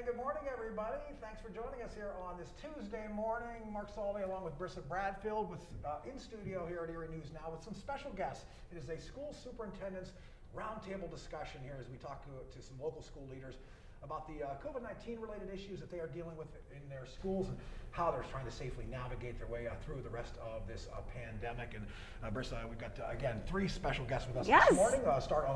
Good morning, everybody. Thanks for joining us here on this Tuesday morning. Mark Solvay along with Brissa Bradfield in studio here at Erie News Now with some special guests. It is a school superintendent's roundtable discussion here as we talk to some local school leaders about the COVID-19 related issues that they are dealing with in their schools and how they're trying to safely navigate their way through the rest of this pandemic. And Brissa, we've got, again, three special guests with us this morning. Start on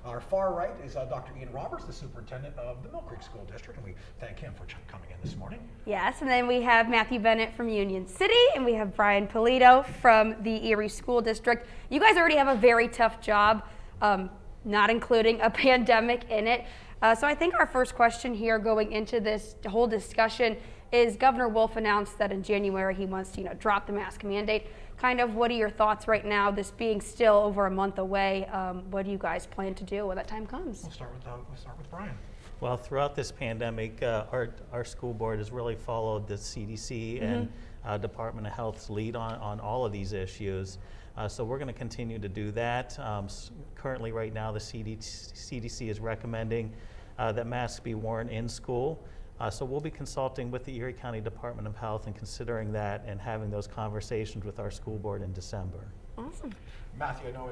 our far right is Dr. Ian Roberts, the superintendent of the Mill Creek School District, and we thank him for coming in this morning. Yes, and then we have Matthew Bennett from Union City, and we have Brian Polito from the Erie School District. You guys already have a very tough job, not including a pandemic in it. So I think our first question here going into this whole discussion is Governor Wolf announced that in January he wants to drop the mask mandate. Kind of what are your thoughts right now, this being still over a month away? What do you guys plan to do when that time comes? We'll start with Brian. Well, throughout this pandemic, our school board has really followed the CDC and Department of Health's lead on all of these issues. So we're going to continue to do that. Currently, right now, the CDC is recommending that masks be worn in school. So we'll be consulting with the Erie County Department of Health and considering that and having those conversations with our school board in December. Awesome. Matthew, I know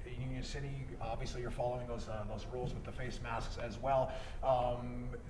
in Union City, obviously you're following those rules with the face masks as well.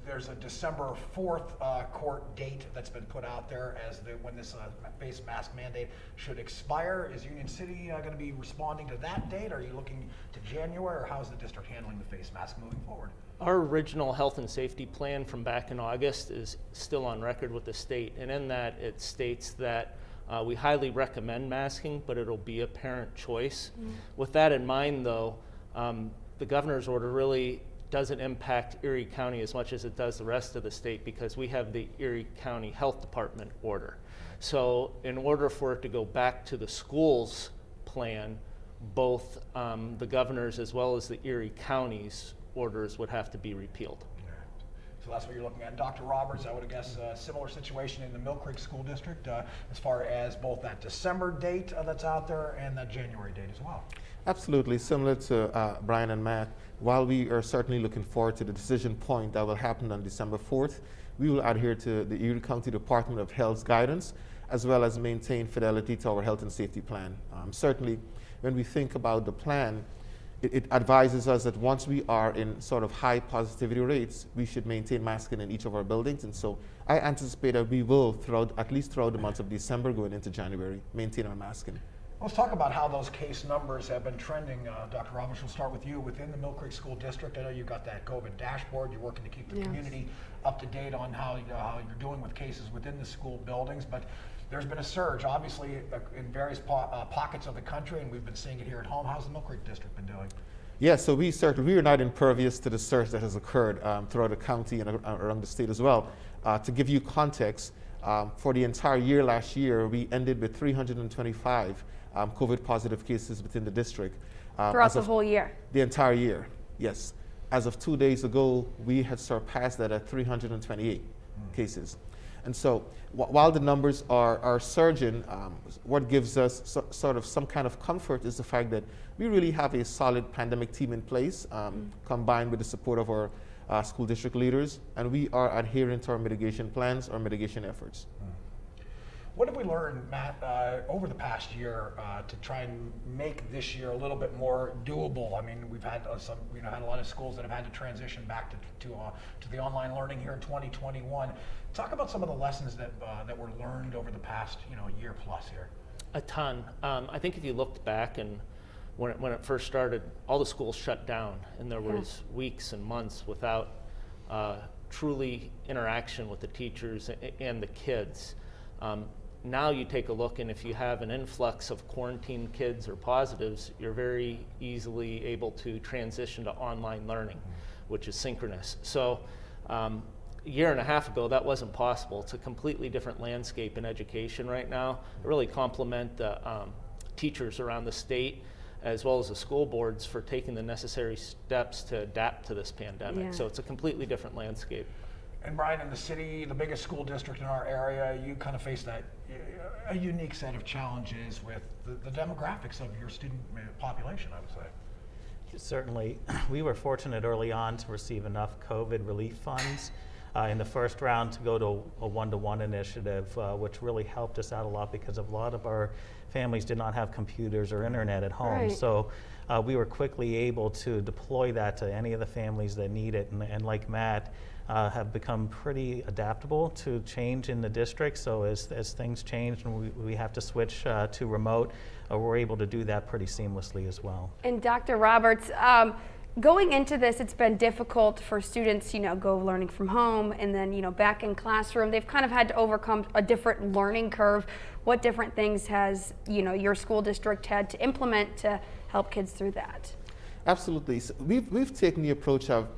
There's a December 4th court date that's been put out there as when this face mask mandate should expire. Is Union City going to be responding to that date? Are you looking to January, or how's the district handling the face mask moving forward? Our original health and safety plan from back in August is still on record with the state, and in that it states that we highly recommend masking, but it'll be a parent choice. With that in mind, though, the governor's order really doesn't impact Erie County as much as it does the rest of the state because we have the Erie County Health Department order. So in order for it to go back to the schools plan, both the governor's as well as the Erie County's orders would have to be repealed. So that's what you're looking at. Dr. Roberts, I would guess a similar situation in the Mill Creek School District as far as both that December date that's out there and that January date as well. Absolutely, similar to Brian and Matt. While we are certainly looking forward to the decision point that will happen on December 4th, we will adhere to the Erie County Department of Health's guidance as well as maintain fidelity to our health and safety plan. Certainly, when we think about the plan, it advises us that once we are in sort of high positivity rates, we should maintain masking in each of our buildings. And so I anticipate that we will, at least throughout the month of December going into January, maintain our masking. Let's talk about how those case numbers have been trending. Dr. Roberts, we'll start with you. Within the Mill Creek School District, I know you've got that COVID dashboard. You're working to keep the community up to date on how you're doing with cases within the school buildings. But there's been a surge, obviously, in various pockets of the country, and we've been seeing it here at home. How's the Mill Creek District been doing? Yeah, so we are not impervious to the surge that has occurred throughout the county and around the state as well. To give you context, for the entire year last year, we ended with 325 COVID positive cases within the district. Throughout the whole year? The entire year, yes. As of 2 days ago, we had surpassed that at 328 cases. And so while the numbers are surging, what gives us sort of some kind of comfort is the fact that we really have a solid pandemic team in place, combined with the support of our school district leaders, and we are adhering to our mitigation plans, our mitigation efforts. What have we learned, Matt, over the past year to try and make this year a little bit more doable? I mean, we've had had a lot of schools that have had to transition back to the online learning here in 2021. Talk about some of the lessons that were learned over the past year plus here. A ton. I think if you looked back and when it first started, all the schools shut down, and there was weeks and months without truly interaction with the teachers and the kids. Now you take a look, and if you have an influx of quarantined kids or positives, you're very easily able to transition to online learning, which is synchronous. So a year and a half ago, that wasn't possible. It's a completely different landscape in education right now. I really compliment the teachers around the state as well as the school boards for taking the necessary steps to adapt to this pandemic. So it's a completely different landscape. And Brian, in the city, the biggest school district in our area, you kind of face a unique set of challenges with the demographics of your student population, I would say. Certainly, we were fortunate early on to receive enough COVID relief funds in the first round to go to a one-to-one initiative, which really helped us out a lot because a lot of our families did not have computers or internet at home. Right. So we were quickly able to deploy that to any of the families that need it. And like Matt, have become pretty adaptable to change in the district. So as things change and we have to switch to remote, we're able to do that pretty seamlessly as well. And Dr. Roberts, going into this, it's been difficult for students, go learning from home and then, back in classroom. They've kind of had to overcome a different learning curve. What different things has, your school district had to implement to help kids through that? Absolutely. So we've taken the approach of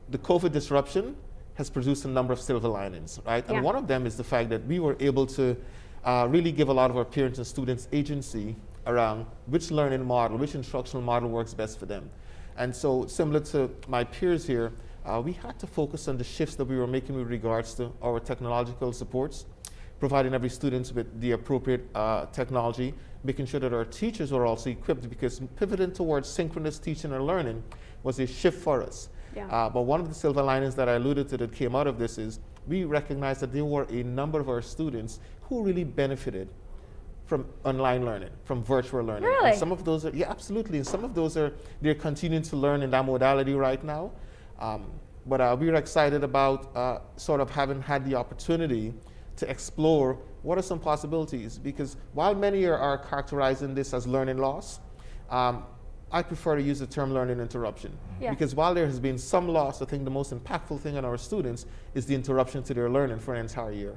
the COVID disruption has produced a number of silver linings, right? Yeah. And one of them is the fact that we were able to really give a lot of our parents and students agency around which learning model, which instructional model works best for them. And so similar to my peers here, we had to focus on the shifts that we were making with regards to our technological supports, providing every student with the appropriate technology, making sure that our teachers were also equipped, because pivoting towards synchronous teaching and learning was a shift for us. Yeah. But one of the silver linings that I alluded to that came out of this is we recognized that there were a number of our students who really benefited from online learning, from virtual learning. Really? And some of those are, yeah, absolutely. And some of those they're continuing to learn in that modality right now. But we're excited about sort of having had the opportunity to explore what are some possibilities, because while many are characterizing this as learning loss, I prefer to use the term learning interruption. Yeah. Because while there has been some loss, I think the most impactful thing on our students is the interruption to their learning for an entire year.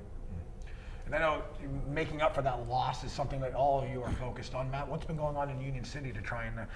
And I know making up for that loss is something that all of you are focused on. Matt, what's been going on in Union City to try and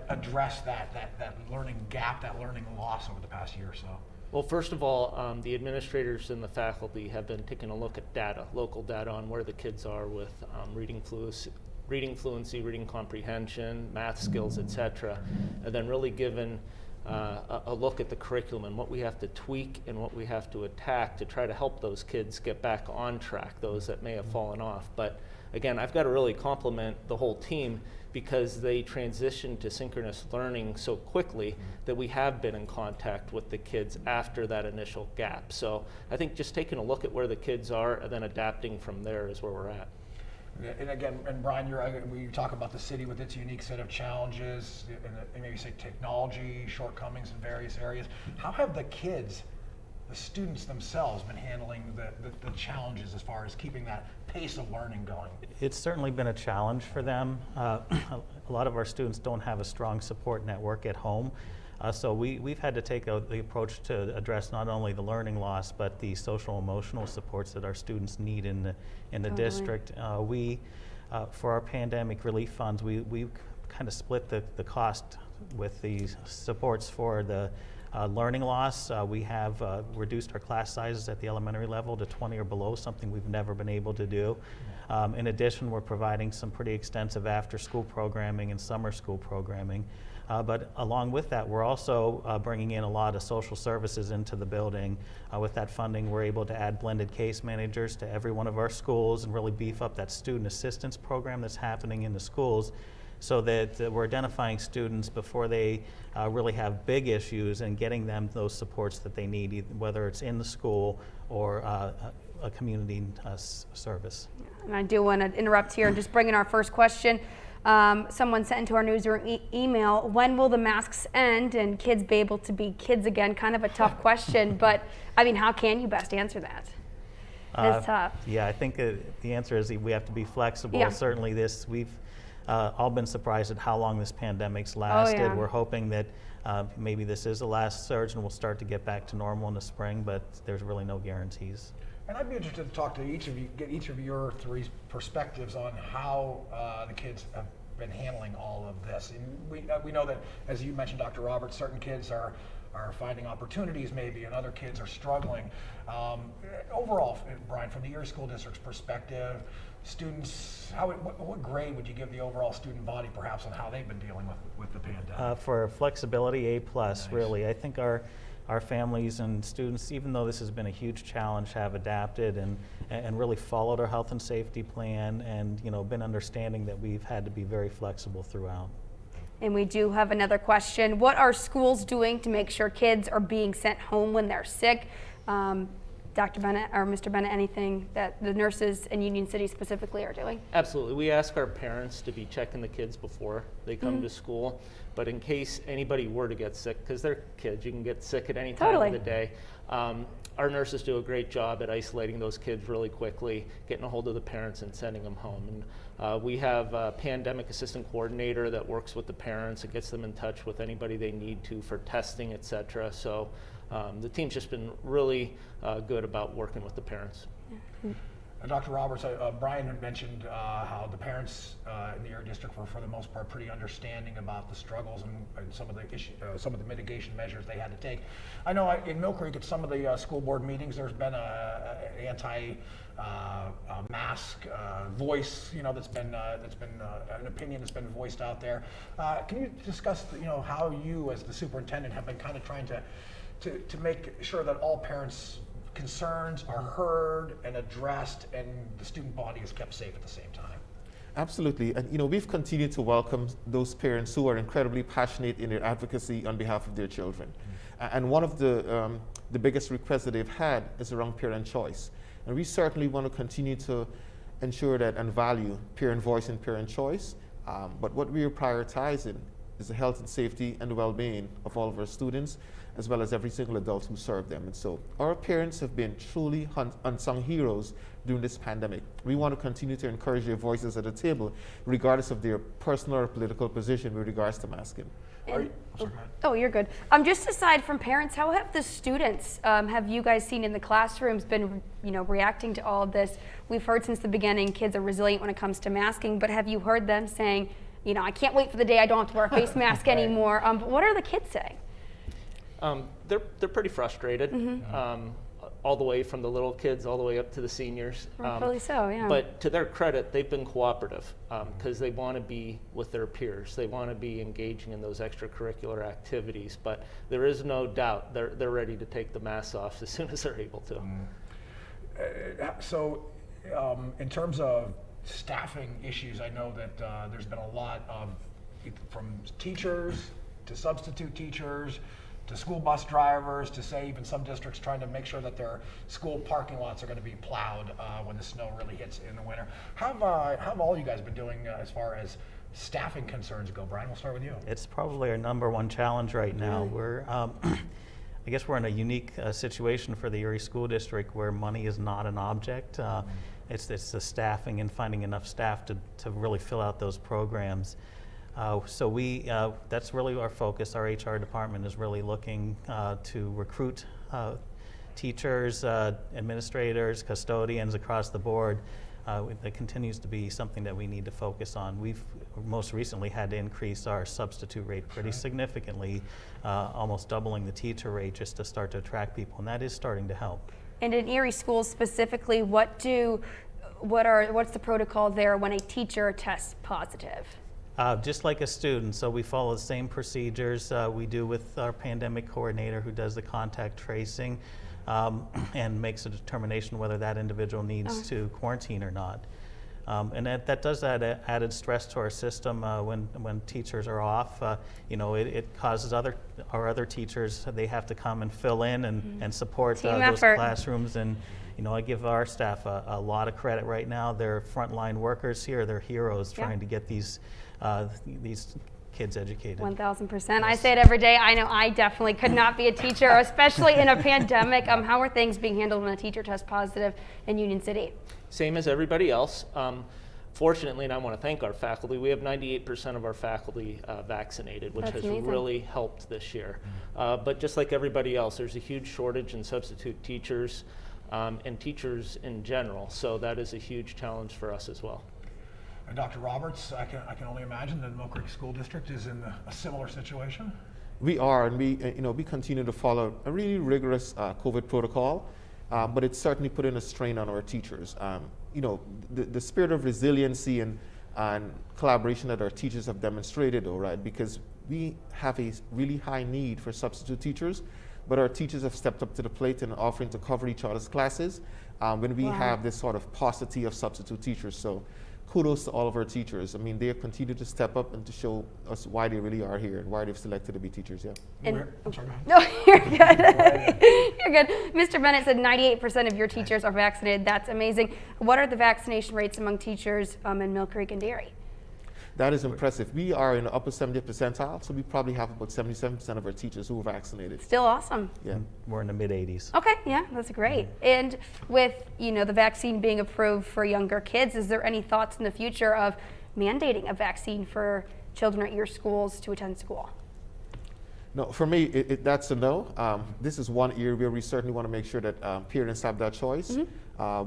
address that learning gap, that learning loss over the past year or so? Well, first of all, the administrators and the faculty have been taking a look at data, local data on where the kids are with reading fluency, reading comprehension, math skills, etc., and then really given a look at the curriculum and what we have to tweak and what we have to attack to try to help those kids get back on track, those that may have fallen off. But again, I've got to really compliment the whole team, because they transitioned to synchronous learning so quickly that we have been in contact with the kids after that initial gap. So I think just taking a look at where the kids are and then adapting from there is where we're at. And again, and Brian, you talk about the city with its unique set of challenges, and maybe say technology shortcomings in various areas. How have the kids, the students themselves, been handling the challenges as far as keeping that pace of learning going? It's certainly been a challenge for them. A lot of our students don't have a strong support network at home. So we've had to take the approach to address not only the learning loss, but the social emotional supports that our students need in the Totally. district. For our pandemic relief funds, we kind of split the cost with the supports for the learning loss. We have reduced our class sizes at the elementary level to 20 or below, something we've never been able to do. In addition, we're providing some pretty extensive after-school programming and summer school programming. But along with that, we're also bringing in a lot of social services into the building. With that funding, we're able to add blended case managers to every one of our schools and really beef up that student assistance program that's happening in the schools, so that we're identifying students before they really have big issues and getting them those supports that they need, whether it's in the school or a community service. And I do want to interrupt here and just bring in our first question. Someone sent into our newsroom email, when will the masks end and kids be able to be kids again? Kind of a tough question, but I mean, how can you best answer that? It's tough. Yeah, I think the answer is we have to be flexible. Yeah. Certainly we've all been surprised at how long this pandemic's lasted. yeah. We're hoping that maybe this is the last surge and we'll start to get back to normal in the spring, but there's really no guarantees. And I'd be interested to talk to each of you, get each of your three perspectives on how the kids have been handling all of this. And we know that, as you mentioned, Dr. Roberts, certain kids are finding opportunities maybe, and other kids are struggling. Overall, Brian, from the Erie School District's perspective, students, what grade would you give the overall student body, perhaps, on how they've been dealing with the pandemic? For flexibility, A+, Nice. really. I think our families and students, even though this has been a huge challenge, have adapted and really followed our health and safety plan, and been understanding that we've had to be very flexible throughout. And we do have another question. What are schools doing to make sure kids are being sent home when they're sick? Dr. Bennett or Mr. Bennett, anything that the nurses in Union City specifically are doing? Absolutely. We ask our parents to be checking the kids before they come to school. But in case anybody were to get sick, because they're kids, you can get sick at any time of the day. Our nurses do a great job at isolating those kids really quickly, getting a hold of the parents and sending them home. And we have a pandemic assistant coordinator that works with the parents and gets them in touch with anybody they need to for testing, et cetera. So the team's just been really good about working with the parents. Dr. Roberts, Brian had mentioned how the parents in the Erie District were, for the most part, pretty understanding about the struggles and some of the mitigation measures they had to take. I know in Mill Creek, at some of the school board meetings, there's been an anti-mask voice, that's been an opinion that's been voiced out there. Can you discuss, how you, as the superintendent, have been kind of trying to make sure that all parents' concerns are heard and addressed, and the student body is kept safe at the same time? Absolutely, and we've continued to welcome those parents who are incredibly passionate in their advocacy on behalf of their children. And one of the biggest requests that they've had is around parent choice, and we certainly want to continue to ensure that and value parent voice and parent choice. But what we are prioritizing is the health and safety and the well-being of all of our students, as well as every single adult who serve them. And so our parents have been truly unsung heroes during this pandemic. We want to continue to encourage their voices at the table, regardless of their personal or political position with regards to masking. You're good. Just aside from parents, how have the students, have you guys seen in the classrooms been, reacting to all of this? We've heard since the beginning kids are resilient when it comes to masking, but have you heard them saying, I can't wait for the day I don't have to wear a face mask anymore? But what are the kids saying? They're pretty frustrated, all the way from the little kids all the way up to the seniors. Rightfully so, yeah. But to their credit, they've been cooperative because they want to be with their peers. They want to be engaging in those extracurricular activities. But there is no doubt they're ready to take the masks off as soon as they're able to. So, in terms of staffing issues, I know that there's been a lot of, from teachers to substitute teachers to school bus drivers, to say even some districts trying to make sure that their school parking lots are going to be plowed when the snow really hits in the winter. How have all you guys been doing as far as staffing concerns go? Brian, we'll start with you. It's probably our number one challenge right now. We're, I guess we're in a unique situation for the Erie School District where money is not an object. It's the staffing and finding enough staff to really fill out those programs. So that's really our focus. Our HR department is really looking to recruit teachers, administrators, custodians across the board. That continues to be something that we need to focus on. We've most recently had to increase our substitute rate pretty significantly, almost doubling the teacher rate just to start to attract people, and that is starting to help. And in Erie schools specifically, what's the protocol there when a teacher tests positive? Just like a student, so we follow the same procedures we do with our pandemic coordinator who does the contact tracing and makes a determination whether that individual needs to quarantine or not. And that does add added stress to our system when teachers are off. It causes our other teachers, they have to come and fill in and support those classrooms. And I give our staff a lot of credit right now. They're frontline workers here. They're heroes trying to get these kids educated. 1,000%. I say it every day. I know I definitely could not be a teacher, especially in a pandemic. How are things being handled when a teacher tests positive in Union City? Same as everybody else. Fortunately, and I want to thank our faculty, we have 98% of our faculty vaccinated, which has really helped this year. But just like everybody else, there's a huge shortage in substitute teachers and teachers in general. So that is a huge challenge for us as well. And Dr. Roberts, I can only imagine that Mill Creek School District is in a similar situation. We are, and we continue to follow a really rigorous COVID protocol, but it's certainly putting a strain on our teachers. The spirit of resiliency and collaboration that our teachers have demonstrated, because we have a really high need for substitute teachers, but our teachers have stepped up to the plate and offering to cover each other's classes when we have this sort of paucity of substitute teachers. So kudos to all of our teachers. I mean, they have continued to step up and to show us why they really are here and why they've selected to be teachers, yeah. And, I'm sorry, go ahead. no, you're good. You're good. Mr. Bennett said 98% of your teachers are vaccinated. That's amazing. What are the vaccination rates among teachers in Mill Creek and Dairy? That is impressive. We are in the upper 70th percentile, so we probably have about 77% of our teachers who are vaccinated. Still awesome. Yeah. We're in the mid-80s. Okay, yeah, that's great. And with, you know, the vaccine being approved for younger kids, is there any thoughts in the future of mandating a vaccine for children at your schools to attend school? No, for me, that's a no. This is one area where we certainly want to make sure that parents have that choice.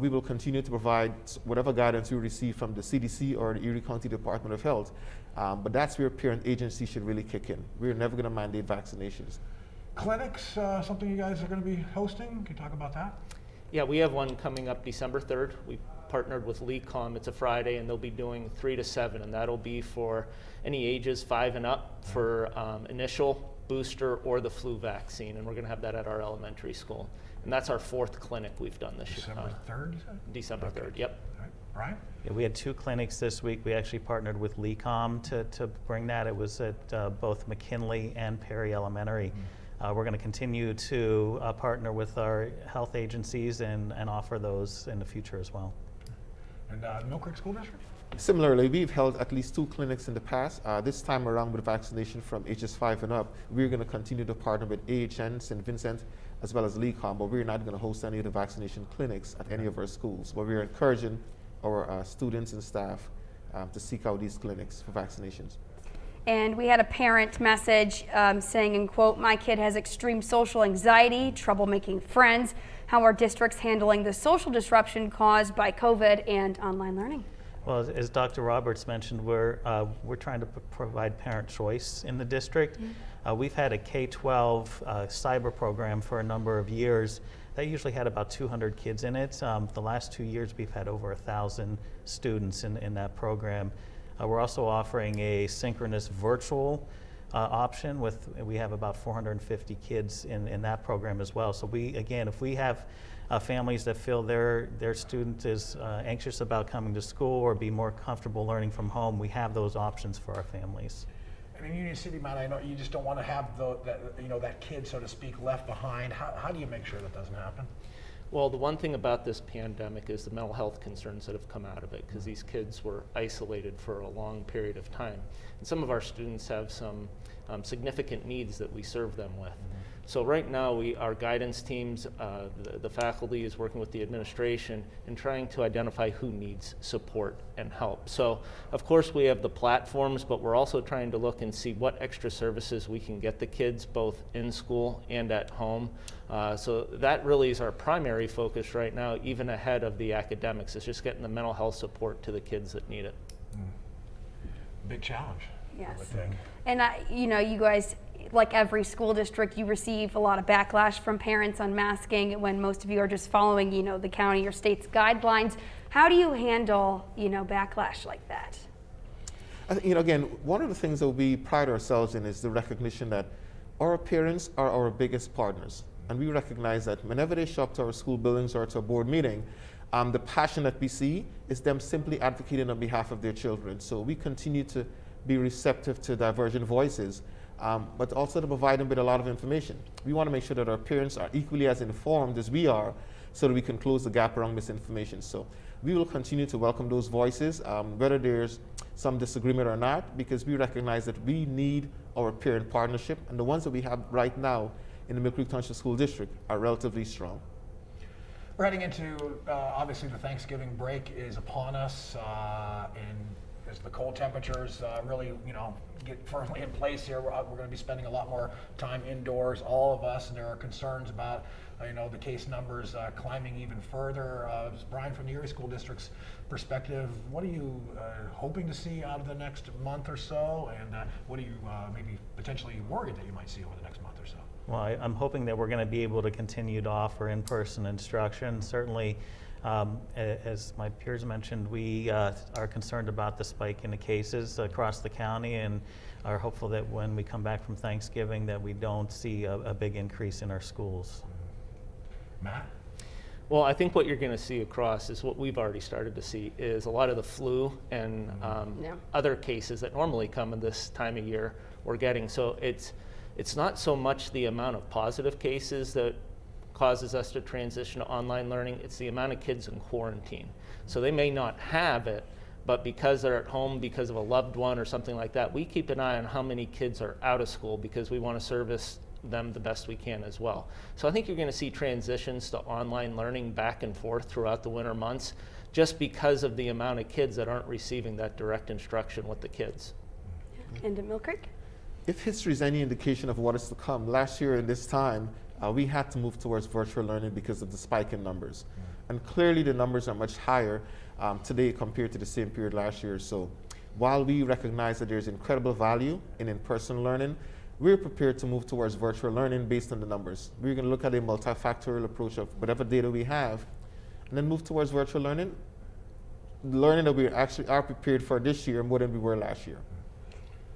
We will continue to provide whatever guidance we receive from the CDC or the Erie County Department of Health, but that's where parent agency should really kick in. We're never going to mandate vaccinations. Clinics, something you guys are going to be hosting? Can you talk about that? Yeah, we have one coming up December 3rd. We partnered with LECOM. It's a Friday, and they'll be doing 3 to 7, and that'll be for any ages 5 and up for initial, booster, or the flu vaccine, and we're going to have that at our elementary school. And that's our 4th clinic we've done this year. December 3rd, you said? December 3rd, yep. All right. Brian? Yeah, we had 2 clinics this week. We actually partnered with LECOM to bring that. It was at both McKinley and Perry Elementary. We're going to continue to partner with our health agencies and offer those in the future as well. And Mill Creek School District? Similarly, we've held at least 2 clinics in the past. This time around with vaccination from ages 5 and up, we're going to continue to partner with AHN, St. Vincent, as well as LECOM, but we're not going to host any of the vaccination clinics at any of our schools. But we're encouraging our students and staff to seek out these clinics for vaccinations. And we had a parent message saying, in quote, "My kid has extreme social anxiety, trouble making friends. How are districts handling the social disruption caused by COVID and online learning?" Well, as Dr. Roberts mentioned, we're trying to provide parent choice in the district. We've had a K-12 cyber program for a number of years. That usually had about 200 kids in it. The last 2 years, we've had over 1,000 students in that program. We're also offering a synchronous virtual option we have about 450 kids in that program as well. So again, if we have families that feel their student is anxious about coming to school or be more comfortable learning from home, we have those options for our families. And in Union City, Matt, I know you just don't want to have that kid, so to speak, left behind. How do you make sure that doesn't happen? Well, the one thing about this pandemic is the mental health concerns that have come out of it, because these kids were isolated for a long period of time. And some of our students have some significant needs that we serve them with. So right now, our guidance teams, the faculty is working with the administration and trying to identify who needs support and help. So of course we have the platforms, but we're also trying to look and see what extra services we can get the kids both in school and at home. So that really is our primary focus right now, even ahead of the academics, is just getting the mental health support to the kids that need it. Big challenge. Yes. I would think. And you know, you guys, like every school district, you receive a lot of backlash from parents on masking when most of you are just following, you know, the county or state's guidelines. How do you handle, you know, backlash like that? I think, you know, again, one of the things that we pride ourselves in is the recognition that our parents are our biggest partners. And we recognize that whenever they show up to our school buildings or to a board meeting, the passion that we see is them simply advocating on behalf of their children. So we continue to be receptive to divergent voices, but also to provide them with a lot of information. We want to make sure that our parents are equally as informed as we are so that we can close the gap around misinformation. So we will continue to welcome those voices, whether there's some disagreement or not, because we recognize that we need our parent partnership, and the ones that we have right now in the Mill Creek Township School District are relatively strong. We're heading into, obviously the Thanksgiving break is upon us, and as the cold temperatures really, you know, get firmly in place here, we're going to be spending a lot more time indoors, all of us, and there are concerns about, you know, the case numbers climbing even further. Brian, from the Erie School District's perspective, what are you hoping to see out of the next month or so, and what are you maybe potentially worried that you might see over the next month or so? Well, I'm hoping that we're going to be able to continue to offer in-person instruction. Certainly, as my peers mentioned, we are concerned about the spike in the cases across the county and are hopeful that when we come back from Thanksgiving that we don't see a big increase in our schools. Matt? Well, I think what you're going to see across is what we've already started to see is a lot of the flu and other cases that normally come in this time of year we're getting. So it's not so much the amount of positive cases that causes us to transition to online learning, it's the amount of kids in quarantine. So they may not have it, but because they're at home because of a loved one or something like that, we keep an eye on how many kids are out of school because we want to service them the best we can as well. So I think you're going to see transitions to online learning back and forth throughout the winter months just because of the amount of kids that aren't receiving that direct instruction with the kids. And at Mill Creek? If history is any indication of what is to come, last year at this time, we had to move towards virtual learning because of the spike in numbers. And clearly the numbers are much higher today compared to the same period last year. So while we recognize that there's incredible value in in-person learning, we're prepared to move towards virtual learning based on the numbers. We're going to look at a multifactorial approach of whatever data we have, and then move towards virtual learning that we actually are prepared for this year more than we were last year.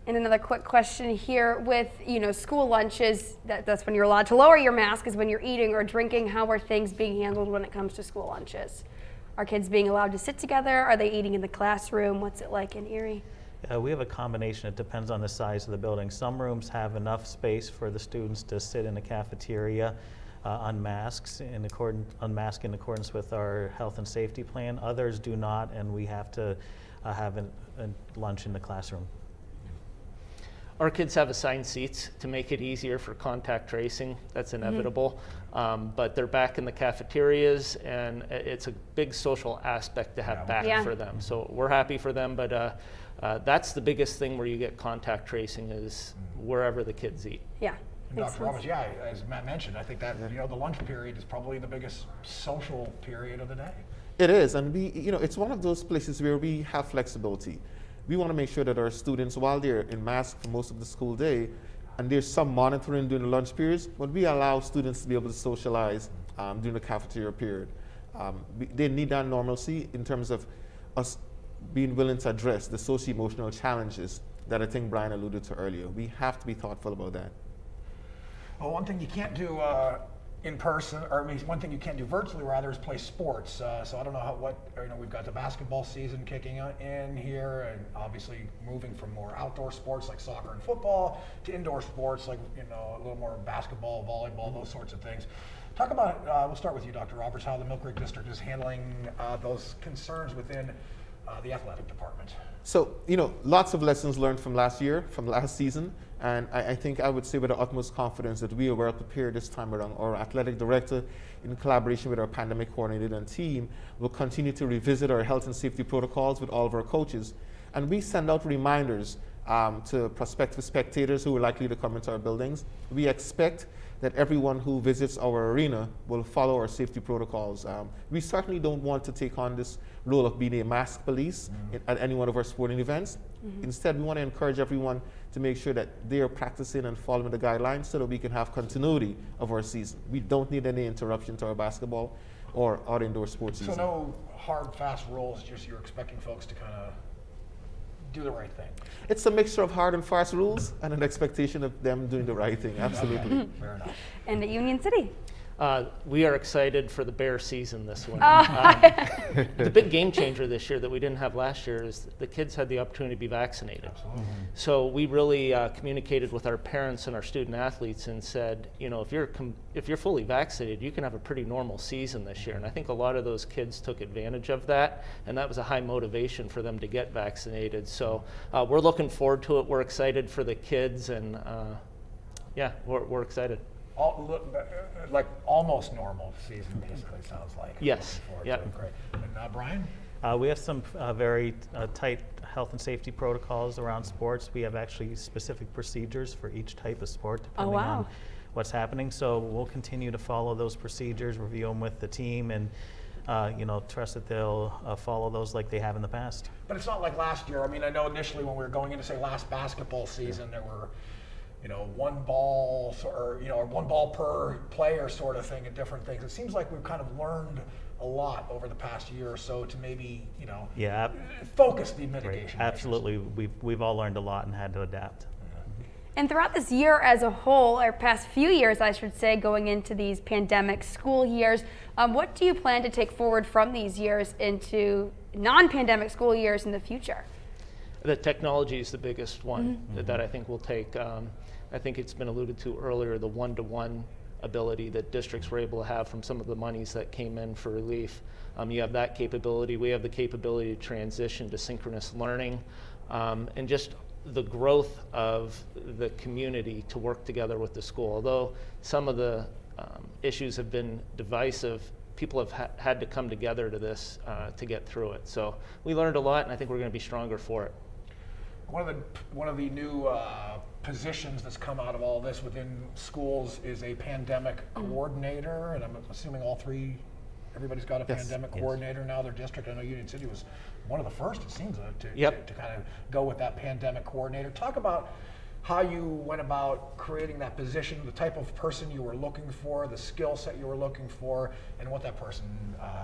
And another quick question here with, school lunches, that's when you're allowed to lower your mask is when you're eating or drinking. How are things being handled when it comes to school lunches? Are kids being allowed to sit together? Are they eating in the classroom? What's it like in Erie? We have a combination. It depends on the size of the building. Some rooms have enough space for the students to sit in the cafeteria unmasked in accordance with our health and safety plan. Others do not, and we have to have a lunch in the classroom. Our kids have assigned seats to make it easier for contact tracing. That's inevitable. But they're back in the cafeterias, and it's a big social aspect to have back for them. So we're happy for them, but that's the biggest thing where you get contact tracing is wherever the kids eat. Yeah. Dr. Roberts, as Matt mentioned, I think that the lunch period is probably the biggest social period of the day. It is, and it's one of those places where we have flexibility. We want to make sure that our students, while they're in mask for most of the school day, and there's some monitoring during the lunch periods, but we allow students to be able to socialize during the cafeteria period. They need that normalcy in terms of us being willing to address the socio-emotional challenges that I think Brian alluded to earlier. We have to be thoughtful about that. Well, one thing you can't do in person, or one thing you can't do virtually rather, is play sports. So I don't know we've got the basketball season kicking in here, and obviously moving from more outdoor sports like soccer and football to indoor sports like a little more basketball, volleyball, those sorts of things. Talk about, we'll start with you, Dr. Roberts, how the Mill Creek District is handling those concerns within the athletic department. So, lots of lessons learned from last year, from last season, and I think I would say with the utmost confidence that we are well prepared this time around. Our athletic director, in collaboration with our pandemic coordinator and team, will continue to revisit our health and safety protocols with all of our coaches. And we send out reminders to prospective spectators who are likely to come into our buildings. We expect that everyone who visits our arena will follow our safety protocols. We certainly don't want to take on this role of being a mask police at any one of our sporting events. Instead, we want to encourage everyone to make sure that they are practicing and following the guidelines so that we can have continuity of our season. We don't need any interruption to our basketball or our indoor sports season. So no hard, fast rules, just you're expecting folks to kind of do the right thing. It's a mixture of hard and fast rules and an expectation of them doing the right thing, absolutely. Okay, fair enough. And at Union City? We are excited for the Bear season this winter. The big game changer this year that we didn't have last year is the kids had the opportunity to be vaccinated. Absolutely. So we really communicated with our parents and our student athletes and said, if you're fully vaccinated, you can have a pretty normal season this year. And I think a lot of those kids took advantage of that, and that was a high motivation for them to get vaccinated. So we're looking forward to it. We're excited for the kids, and we're excited. Like almost normal season, basically, sounds like. Yes. Yep. Great. And Brian? We have some very tight health and safety protocols around sports. We have actually specific procedures for each type of sport depending on what's happening. So we'll continue to follow those procedures, review them with the team, and trust that they'll follow those like they have in the past. But it's not like last year. I mean, I know initially when we were going into, say, last basketball season, there were one ball or one ball per player sort of thing and different things. It seems like we've kind of learned a lot over the past year or so to maybe focus the mitigation. Right. Absolutely, we've all learned a lot and had to adapt. And throughout this year as a whole, or past few years, I should say, going into these pandemic school years, what do you plan to take forward from these years into non-pandemic school years in the future? The technology is the biggest one that I think we'll take. I think it's been alluded to earlier, the one-to-one ability that districts were able to have from some of the monies that came in for relief. You have that capability. We have the capability to transition to synchronous learning, and just the growth of the community to work together with the school. Although some of the issues have been divisive, people have had to come together to this to get through it. So we learned a lot, and I think we're going to be stronger for it. One of the new positions that's come out of all this within schools is a pandemic coordinator, and I'm assuming everybody's got a pandemic coordinator now, their district. I know Union City was one of the first, it seems, to kind of go with that pandemic coordinator. Talk about how you went about creating that position, the type of person you were looking for, the skill set you were looking for, and what that person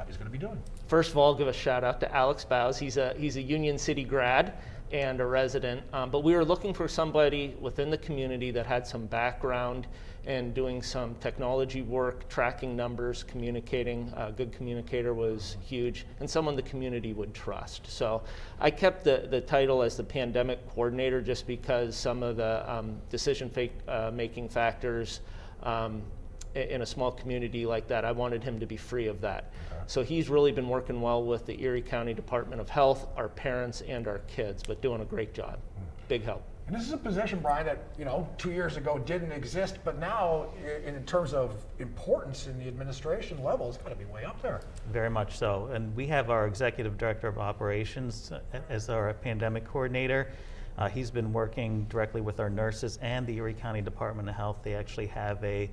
is going to be doing. First of all, I'll give a shout out to Alex Bowes. He's a Union City grad and a resident, but we were looking for somebody within the community that had some background in doing some technology work, tracking numbers, communicating. A good communicator was huge, and someone the community would trust. So I kept the title as the pandemic coordinator just because some of the decision-making factors in a small community like that, I wanted him to be free of that. So he's really been working well with the Erie County Department of Health, our parents, and our kids, but doing a great job. Big help. And this is a position, Brian, that 2 years ago didn't exist, but now, in terms of importance in the administration level, it's got to be way up there. Very much so. And we have our Executive Director of Operations as our pandemic coordinator. He's been working directly with our nurses and the Erie County Department of Health. They actually have a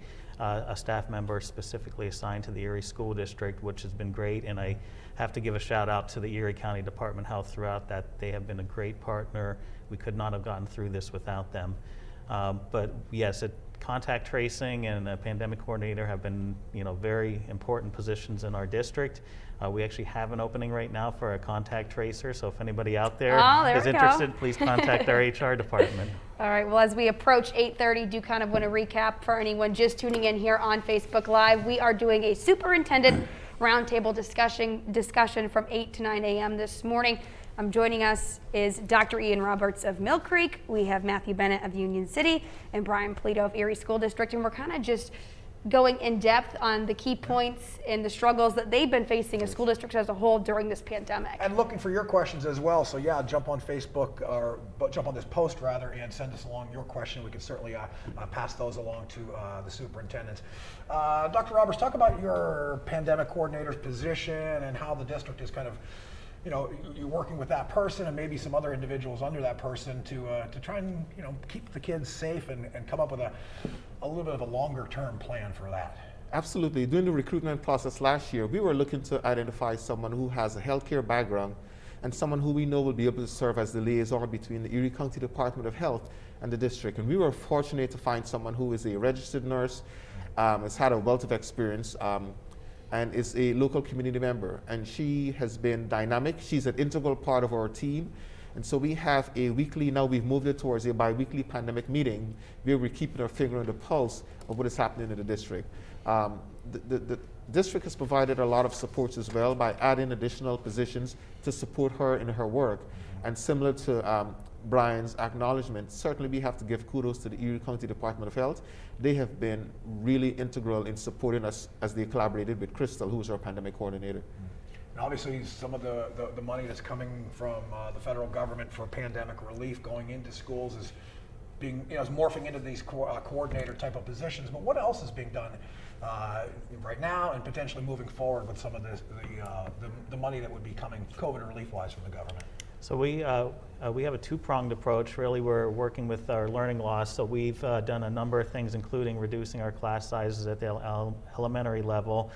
staff member specifically assigned to the Erie School District, which has been great. And I have to give a shout out to the Erie County Department of Health throughout that. They have been a great partner. We could not have gotten through this without them. But yes, contact tracing and a pandemic coordinator have been very important positions in our district. We actually have an opening right now for a contact tracer, so if anybody out there is interested, please contact our HR department. All right, well, as we approach 8:30, do kind of want to recap for anyone just tuning in here on Facebook Live. We are doing a superintendent roundtable discussion from 8 to 9 a.m. this morning. Joining us is Dr. Ian Roberts of Mill Creek. We have Matthew Bennett of Union City and Brian Polito of Erie School District, and we're kind of just going in depth on the key points and the struggles that they've been facing as school districts as a whole during this pandemic. And looking for your questions as well. So yeah, jump on Facebook or jump on this post rather and send us along your question. We can certainly pass those along to the superintendents. Dr. Roberts, talk about your pandemic coordinator's position and how the district is kind of, you're working with that person and maybe some other individuals under that person to try and keep the kids safe and come up with a little bit of a longer term plan for that. Absolutely. During the recruitment process last year, we were looking to identify someone who has a healthcare background and someone who we know will be able to serve as the liaison between the Erie County Department of Health and the district. And we were fortunate to find someone who is a registered nurse, has had a wealth of experience, and is a local community member. And she has been dynamic. She's an integral part of our team. And so we have a weekly, now we've moved it towards a bi-weekly pandemic meeting where we're keeping our finger on the pulse of what is happening in the district. The district has provided a lot of supports as well by adding additional positions to support her in her work. And similar to Brian's acknowledgement, certainly we have to give kudos to the Erie County Department of Health. They have been really integral in supporting us as they collaborated with Crystal, who is our pandemic coordinator. And obviously some of the money that's coming from the federal government for pandemic relief going into schools is being, is morphing into these coordinator type of positions. But what else is being done right now and potentially moving forward with some of the money that would be coming COVID relief-wise from the government? So we have a two-pronged approach. Really, we're working with our learning loss. So we've done a number of things, including reducing our class sizes at the elementary level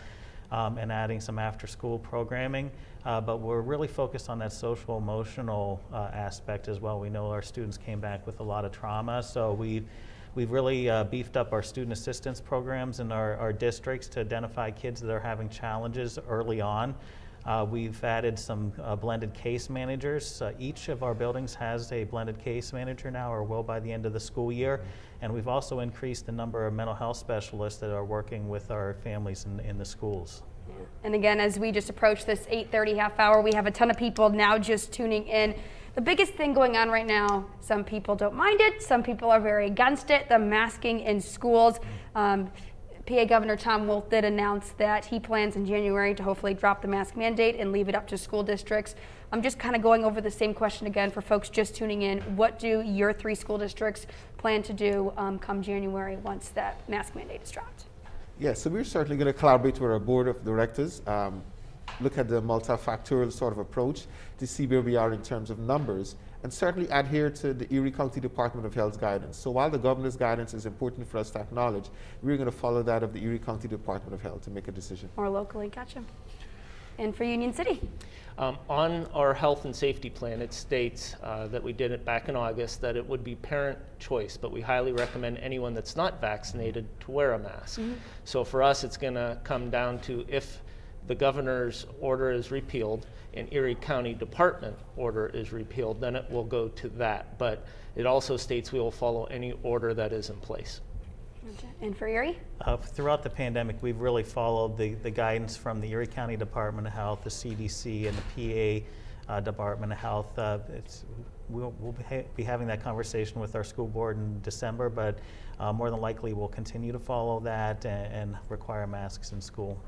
and adding some after-school programming. But we're really focused on that social-emotional aspect as well. We know our students came back with a lot of trauma, so we've really beefed up our student assistance programs in our districts to identify kids that are having challenges early on. We've added some blended case managers. Each of our buildings has a blended case manager now, or will by the end of the school year. And we've also increased the number of mental health specialists that are working with our families in the schools. And again, as we just approach this 8:30 half hour, we have a ton of people now just tuning in. The biggest thing going on right now, some people don't mind it, some people are very against it, the masking in schools. PA Governor Tom Wolf did announce that he plans in January to hopefully drop the mask mandate and leave it up to school districts. I'm just kind of going over the same question again for folks just tuning in. What do your 3 school districts plan to do come January once that mask mandate is dropped? Yeah, so we're certainly going to collaborate with our board of directors, look at the multifactorial sort of approach to see where we are in terms of numbers, and certainly adhere to the Erie County Department of Health's guidance. So while the governor's guidance is important for us to acknowledge, we're going to follow that of the Erie County Department of Health to make a decision. More locally, gotcha. And for Union City? On our health and safety plan, it states that we did it back in August, that it would be parent choice, but we highly recommend anyone that's not vaccinated to wear a mask. So for us, it's going to come down to if the governor's order is repealed and Erie County Department order is repealed, then it will go to that. But it also states we will follow any order that is in place. Okay. And for Erie? Throughout the pandemic, we've really followed the guidance from the Erie County Department of Health, the CDC, and the PA Department of Health. We'll be having that conversation with our school board in December, but more than likely we'll continue to follow that and require masks in school.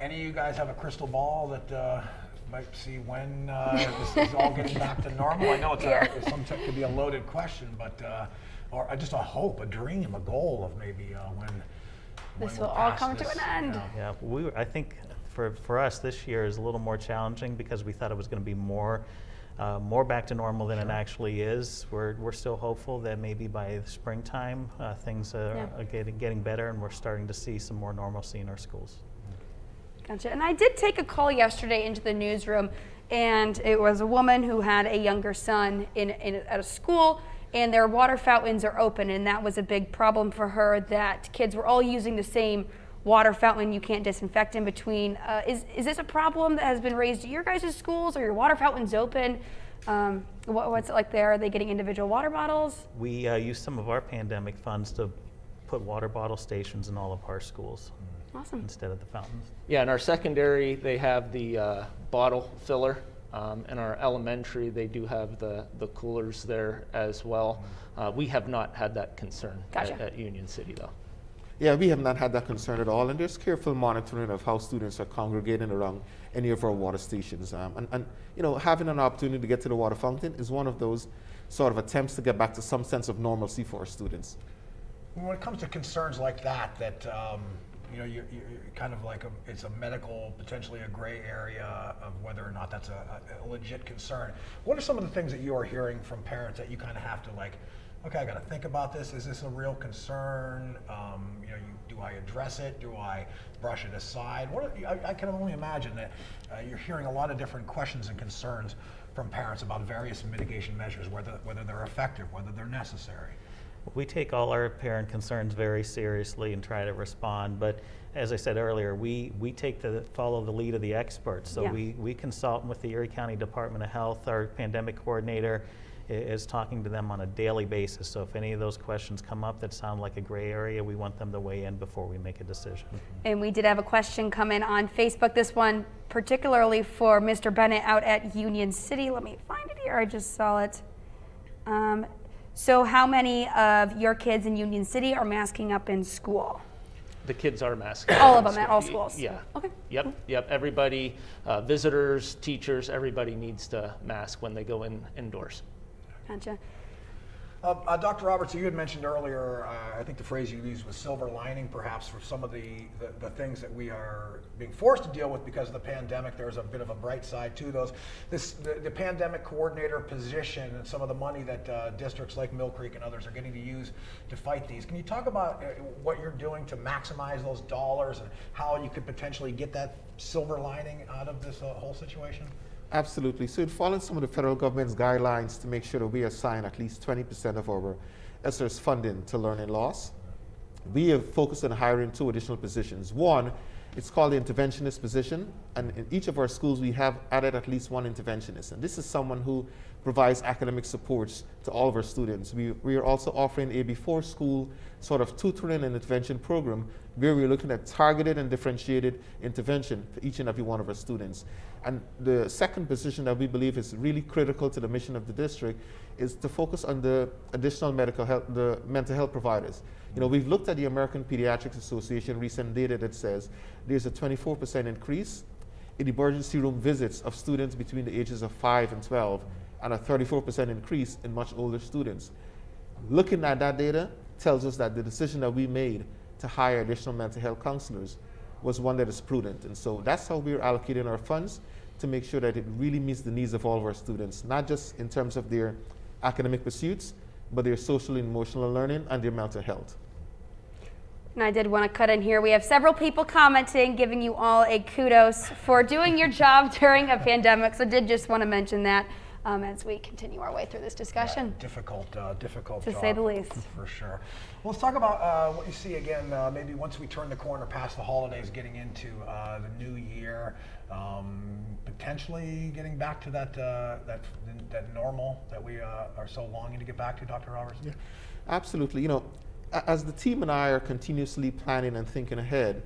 Any of you guys have a crystal ball that might see when this is all getting back to normal? I know it's sometimes could be a loaded question, but or just a hope, a dream, a goal of maybe when This we're will all past come to this, an end. Yeah, I think for us this year is a little more challenging because we thought it was going to be more back to normal than it actually is. We're still hopeful that maybe by the springtime things are getting better and we're starting to see some more normalcy in our schools. Gotcha. And I did take a call yesterday into the newsroom, and it was a woman who had a younger son at a school, and their water fountains are open, and that was a big problem for her, that kids were all using the same water fountain. You can't disinfect in between. Is this a problem that has been raised at your guys' schools? Are your water fountains open? What's it like there? Are they getting individual water bottles? We use some of our pandemic funds to put water bottle stations in all of our schools. Awesome. Instead of the fountains. Yeah, in our secondary, they have the bottle filler. In our elementary, they do have the coolers there as well. We have not had that concern at Union City, though. Yeah, we have not had that concern at all, and there's careful monitoring of how students are congregating around any of our water stations. And you know, having an opportunity to get to the water fountain is one of those sort of attempts to get back to some sense of normalcy for our students. When it comes to concerns like that you know, you're kind of like it's a medical, potentially a gray area of whether or not that's a legit concern. What are some of the things that you are hearing from parents that you kind of have to like, okay, I got to think about this. Is this a real concern? You know, do I address it? Do I brush it aside? I can only imagine that you're hearing a lot of different questions and concerns from parents about various mitigation measures, whether they're effective, whether they're necessary. We take all our parent concerns very seriously and try to respond, but as I said earlier, we follow the lead of the experts. So we consult with the Erie County Department of Health. Our pandemic coordinator is talking to them on a daily basis. So if any of those questions come up that sound like a gray area, we want them to weigh in before we make a decision. And we did have a question come in on Facebook, this one particularly for Mr. Bennett out at Union City. Let me find it here, I just saw it. So how many of your kids in Union City are masking up in school? The kids are masking. All of them at all schools? Yeah. Okay. Yep. Everybody, visitors, teachers, everybody needs to mask when they go indoors. Gotcha. Dr. Roberts, you had mentioned earlier, I think the phrase you used was silver lining, perhaps, for some of the things that we are being forced to deal with because of the pandemic. There's a bit of a bright side to those. The pandemic coordinator position and some of the money that districts like Mill Creek and others are getting to use to fight these. Can you talk about what you're doing to maximize those dollars and how you could potentially get that silver lining out of this whole situation? Absolutely. So it follows some of the federal government's guidelines to make sure that we assign at least 20% of our SRS funding to learning loss. We have focused on hiring 2 additional positions. One It's called the interventionist position, and in each of our schools we have added at least one interventionist, and this is someone who provides academic supports to all of our students. We are also offering a before school sort of tutoring and intervention program where we're looking at targeted and differentiated intervention for each and every one of our students. And the second position that we believe is really critical to the mission of the district is to focus on the additional mental health providers. You know, we've looked at the American Pediatrics Association recent data that says there's a 24% increase in emergency room visits of students between the ages of 5 and 12, and a 34% increase in much older students. Looking at that data tells us that the decision that we made to hire additional mental health counselors was one that is prudent. And so that's how we're allocating our funds, to make sure that it really meets the needs of all of our students, not just in terms of their academic pursuits, but their social and emotional learning and their mental health. And I did want to cut in here. We have several people commenting, giving you all a kudos for doing your job during a pandemic. So I did just want to mention that as we continue our way through this discussion. Yeah, difficult to job, say the least. For sure. Well, let's talk about what you see again, maybe once we turn the corner past the holidays, getting into the new year, potentially getting back to that normal that we are so longing to get back to, Dr. Roberts? Yeah, absolutely. You know, as the team and I are continuously planning and thinking ahead,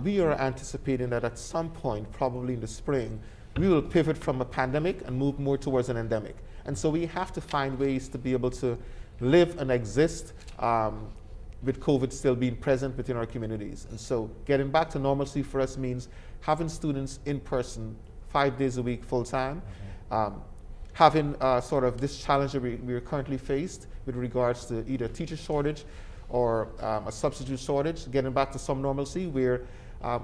we are anticipating that at some point, probably in the spring, we will pivot from a pandemic and move more towards an endemic. And so we have to find ways to be able to live and exist with COVID still being present within our communities. And so getting back to normalcy for us means having students in person 5 days a week full time, having sort of this challenge that we are currently faced with regards to either teacher shortage or a substitute shortage, getting back to some normalcy where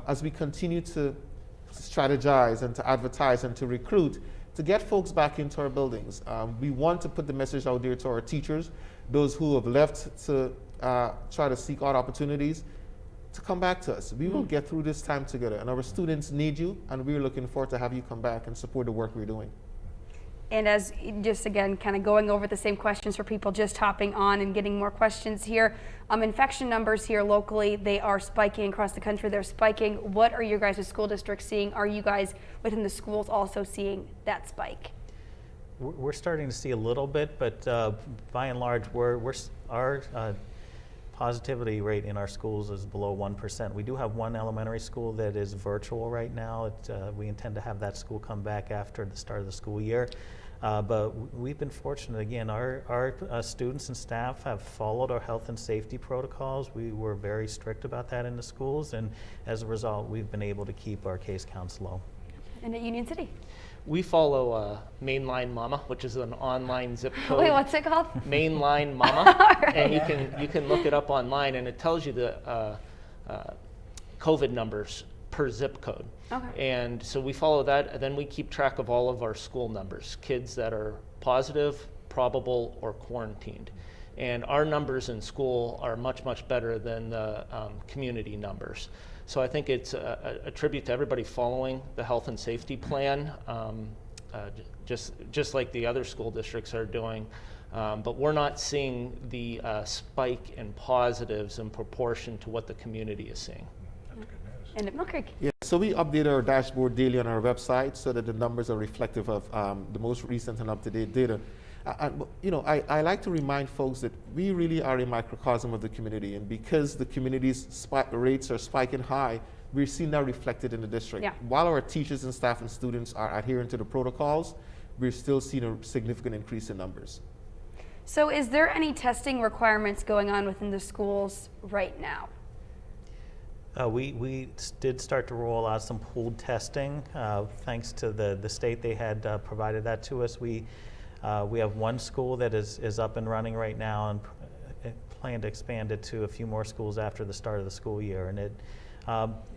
as we continue to strategize and to advertise and to recruit, to get folks back into our buildings. We want to put the message out there to our teachers, those who have left to try to seek out opportunities, to come back to us. We will get through this time together, and our students need you, and we're looking forward to have you come back and support the work we're doing. And as just again, kind of going over the same questions for people just hopping on and getting more questions here. Infection numbers here locally, they are spiking across the country. They're spiking. What are you guys' school districts seeing? Are you guys within the schools also seeing that spike? We're starting to see a little bit, but by and large, our positivity rate in our schools is below 1%. We do have one elementary school that is virtual right now. We intend to have that school come back after the start of the school year. But we've been fortunate. Again, our students and staff have followed our health and safety protocols. We were very strict about that in the schools, and as a result, we've been able to keep our case counts low. And at Union City? We follow Mainline Mama, which is an online zip code. Wait, what's it called? Mainline Mama, Right. and you can look it up online, and it tells you the COVID numbers per zip code. Okay. And so we follow that, and then we keep track of all of our school numbers, kids that are positive, probable, or quarantined. And our numbers in school are much, much better than the community numbers. So I think it's a tribute to everybody following the health and safety plan, just like the other school districts are doing. But we're not seeing the spike in positives in proportion to what the community is seeing. That's good news. And at Mill Creek? Yeah, so we update our dashboard daily on our website so that the numbers are reflective of the most recent and up-to-date data. You know, I like to remind folks that we really are a microcosm of the community, and because the community's rates are spiking high, we're seeing that reflected in the district. Yeah. While our teachers and staff and students are adhering to the protocols, we're still seeing a significant increase in numbers. So is there any testing requirements going on within the schools right now? We did start to roll out some pooled testing. Thanks to the state, they had provided that to us. We have one school that is up and running right now, and plan to expand it to a few more schools after the start of the school year. And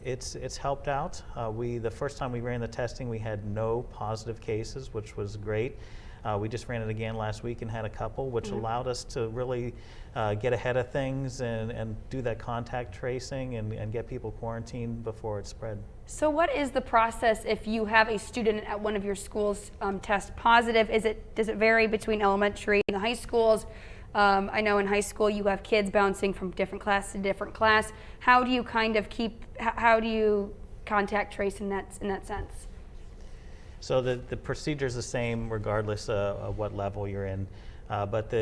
it's helped out. The first time we ran the testing, we had no positive cases, which was great. We just ran it again last week and had a couple, which allowed us to really get ahead of things and do that contact tracing and get people quarantined before it spread. So what is the process if you have a student at one of your schools test positive? Does it vary between elementary and the high schools? I know in high school you have kids bouncing from different class to different class. How do you how do you contact trace in that sense? So the procedure is the same regardless of what level you're in, but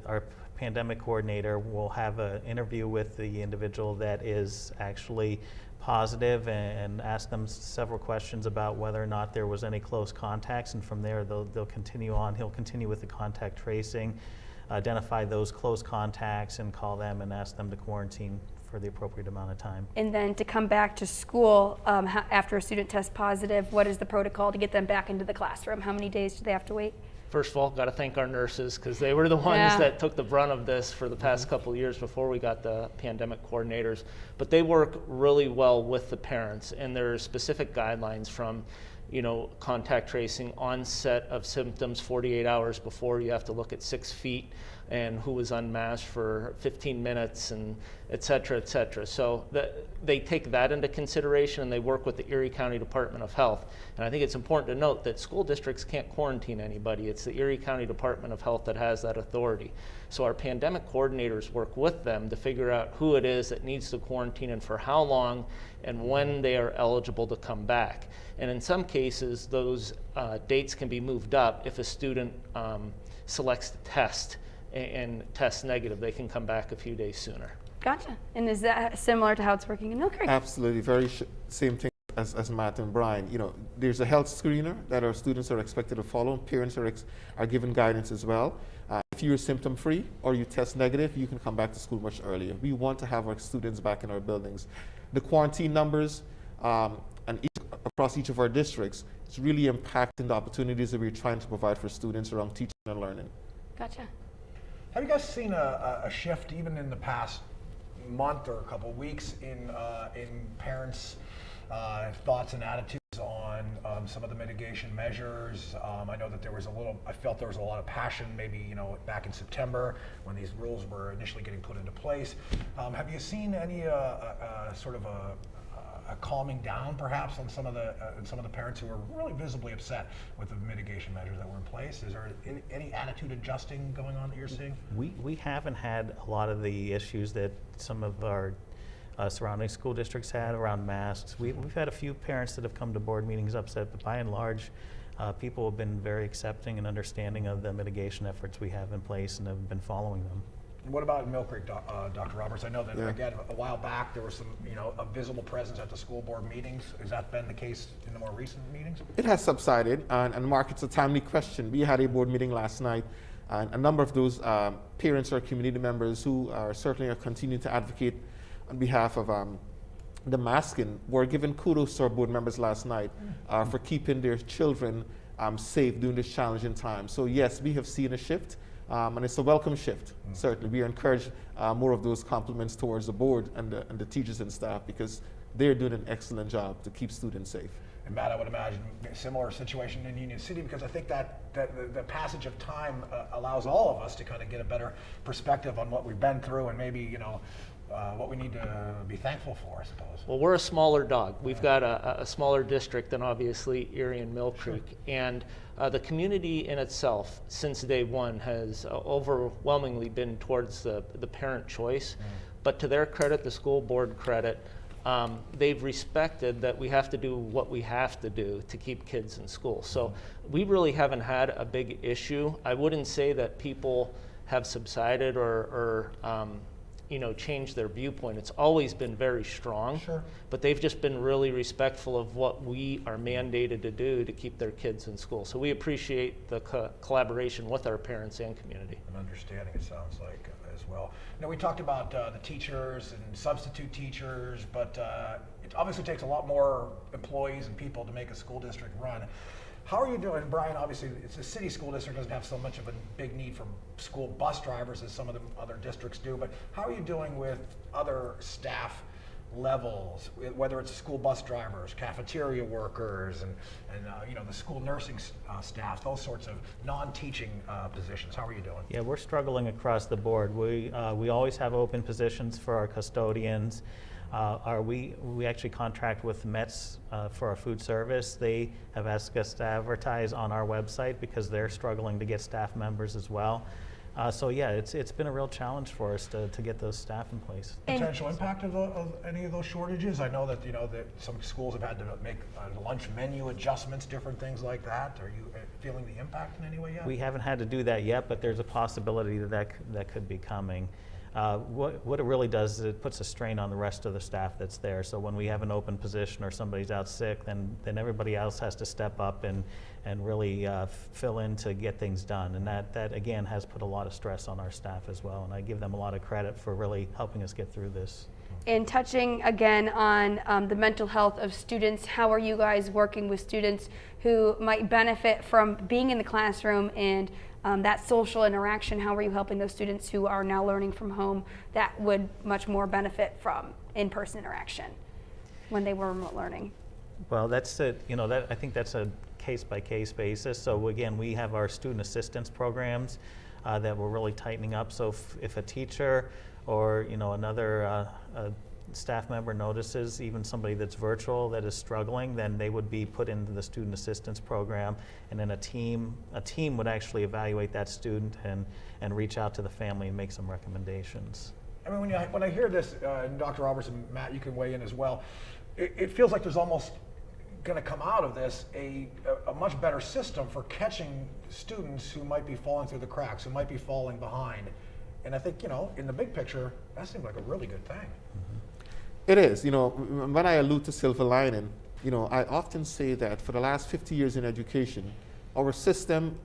our pandemic coordinator will have an interview with the individual that is actually positive and ask them several questions about whether or not there was any close contacts, and from there they'll continue on. He'll continue with the contact tracing, identify those close contacts and call them and ask them to quarantine for the appropriate amount of time. And then to come back to school after a student tests positive, what is the protocol to get them back into the classroom? How many days do they have to wait? First of all, got to thank our nurses because they were the ones that took the brunt of this for the past couple of years before we got the pandemic coordinators. But they work really well with the parents, and there are specific guidelines from, contact tracing, onset of symptoms 48 hours before. You have to look at 6 feet and who was unmasked for 15 minutes, and et cetera, et cetera. So they take that into consideration, and they work with the Erie County Department of Health. And I think it's important to note that school districts can't quarantine anybody. It's the Erie County Department of Health that has that authority. So our pandemic coordinators work with them to figure out who it is that needs to quarantine and for how long and when they are eligible to come back. And in some cases, those dates can be moved up if a student selects to test and tests negative. They can come back a few days sooner. Gotcha. And is that similar to how it's working in Mill Creek? Absolutely, very same thing as Matt and Brian. There's a health screener that our students are expected to follow. Parents are given guidance as well. If you're symptom free or you test negative, you can come back to school much earlier. We want to have our students back in our buildings. The quarantine numbers across each of our districts, it's really impacting the opportunities that we're trying to provide for students around teaching and learning. Gotcha. Have you guys seen a shift even in the past month or a couple of weeks in parents' thoughts and attitudes on some of the mitigation measures? I know that I felt there was a lot of passion maybe, back in September when these rules were initially getting put into place. Have you seen any sort of a calming down perhaps on some of the parents who were really visibly upset with the mitigation measures that were in place? Is there any attitude adjusting going on that you're seeing? We haven't had a lot of the issues that some of our surrounding school districts had around masks. We've had a few parents that have come to board meetings upset, but by and large, people have been very accepting and understanding of the mitigation efforts we have in place and have been following them. What about in Mill Creek, Dr. Roberts? I know that, again, a while back there was some, a visible presence at the school board meetings. Has that been the case in the more recent meetings? It has subsided, and Mark, it's a timely question. We had a board meeting last night, and a number of those parents or community members who certainly are continuing to advocate on behalf of the masking were given kudos to our board members last night for keeping their children safe during this challenging time. So yes, we have seen a shift. And it's a welcome shift, certainly. We encourage more of those compliments towards the board and the teachers and staff because they're doing an excellent job to keep students safe. And Matt, I would imagine a similar situation in Union City because I think that the passage of time allows all of us to kind of get a better perspective on what we've been through and maybe, what we need to be thankful for, I suppose. Well, we're a smaller dog. We've got a smaller district than obviously Erie and Mill Creek. Sure. And the community in itself, since day one, has overwhelmingly been towards the parent choice. But to their credit, the school board credit, they've respected that we have to do what we have to do to keep kids in school. So we really haven't had a big issue. I wouldn't say that people have subsided or changed their viewpoint. It's always been very strong, sure. But they've just been really respectful of what we are mandated to do to keep their kids in school. So we appreciate the collaboration with our parents and community. An understanding, it sounds like, as well. Now, we talked about the teachers and substitute teachers, but it obviously takes a lot more employees and people to make a school district run. How are you doing, Brian? Obviously, it's a city school district, doesn't have so much of a big need for school bus drivers as some of the other districts do, but how are you doing with other staff levels, whether it's school bus drivers, cafeteria workers, and the school nursing staff, those sorts of non-teaching positions? How are you doing? Yeah, we're struggling across the board. We always have open positions for our custodians. We actually contract with Mets for our food service. They have asked us to advertise on our website because they're struggling to get staff members as well. So yeah, it's been a real challenge for us to get those staff in place. Potential impact of any of those shortages? I know that that some schools have had to make lunch menu adjustments, different things like that. Are you feeling the impact in any way yet? We haven't had to do that yet, but there's a possibility that could be coming. What it really does is it puts a strain on the rest of the staff that's there. So when we have an open position or somebody's out sick, then everybody else has to step up and really fill in to get things done. And that again has put a lot of stress on our staff as well. And I give them a lot of credit for really helping us get through this. And touching again on the mental health of students, how are you guys working with students who might benefit from being in the classroom and that social interaction? How are you helping those students who are now learning from home that would much more benefit from in-person interaction when they were remote learning? Well, I think that's a case-by-case basis. So again, we have our student assistance programs that we're really tightening up. So if a teacher or another staff member notices even somebody that's virtual that is struggling, then they would be put into the student assistance program, and then a team would actually evaluate that student and reach out to the family and make some recommendations. I mean, when I hear this, and Dr. Roberts and Matt, you can weigh in as well, it feels like there's almost going to come out of this a much better system for catching students who might be falling through the cracks, who might be falling behind. And I think, in the big picture, that seems like a really good thing. It is. When I allude to silver lining, I often say that for the last 50 years in education, our system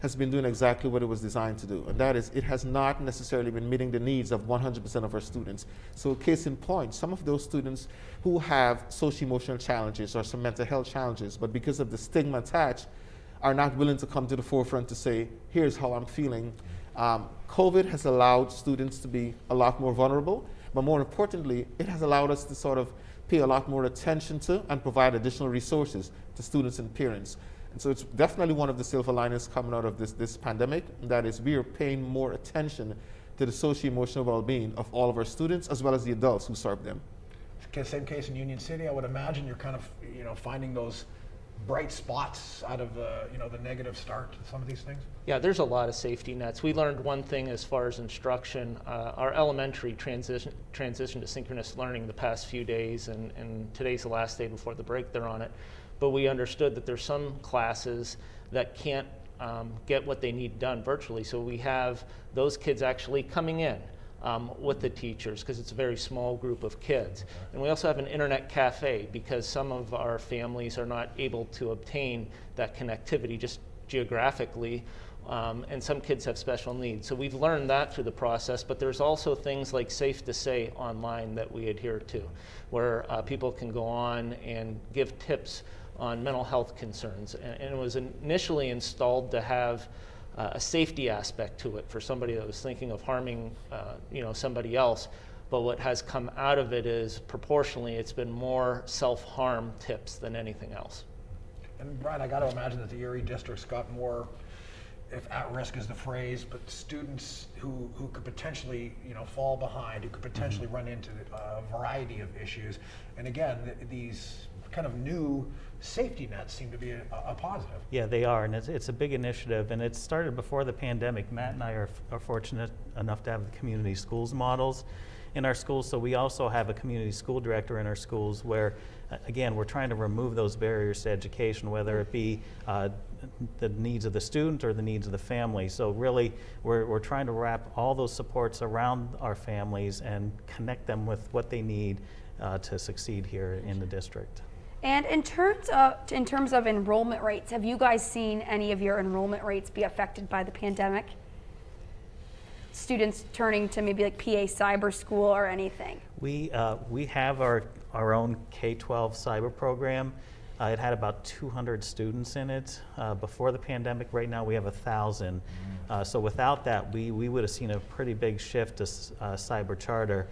has been doing exactly what it was designed to do. And that is, it has not necessarily been meeting the needs of 100% of our students. So case in point, some of those students who have social-emotional challenges or some mental health challenges, but because of the stigma attached, are not willing to come to the forefront to say, here's how I'm feeling. COVID has allowed students to be a lot more vulnerable, but more importantly, it has allowed us to sort of pay a lot more attention to and provide additional resources to students and parents. And so it's definitely one of the silver linings coming out of this pandemic, that is we are paying more attention to the social-emotional well-being of all of our students as well as the adults who serve them. Same case in Union City. I would imagine you're kind of finding those bright spots out of the negative start to some of these things. Yeah, there's a lot of safety nets. We learned one thing as far as instruction. Our elementary transition to synchronous learning the past few days, and today's the last day before the break they're on it. But we understood that there's some classes that can't get what they need done virtually. So we have those kids actually coming in with the teachers, because it's a very small group of kids. And we also have an internet cafe, because some of our families are not able to obtain that connectivity just geographically, and some kids have special needs. So we've learned that through the process, but there's also things like Safe to Say online that we adhere to, where people can go on and give tips on mental health concerns. And it was initially installed to have a safety aspect to it for somebody that was thinking of harming somebody else. But what has come out of it is proportionally it's been more self-harm tips than anything else. And Brian, I got to imagine that the Erie district's got more, if at risk is the phrase, but students who could potentially fall behind, who could potentially run into a variety of issues. And again, these kind of new safety nets seem to be a positive. Yeah, they are, and it's a big initiative, and it started before the pandemic. Matt and I are fortunate enough to have the community schools models in our schools, so we also have a community school director in our schools where, again, we're trying to remove those barriers to education, whether it be the needs of the student or the needs of the family. So really, we're trying to wrap all those supports around our families and connect them with what they need to succeed here in the district. And in terms of enrollment rates, have you guys seen any of your enrollment rates be affected by the pandemic? Students turning to maybe like PA Cyber School or anything? We have our own K-12 cyber program. It had about 200 students in it before the pandemic. Right now we have 1,000. So without that, we would have seen a pretty big shift to cyber charter.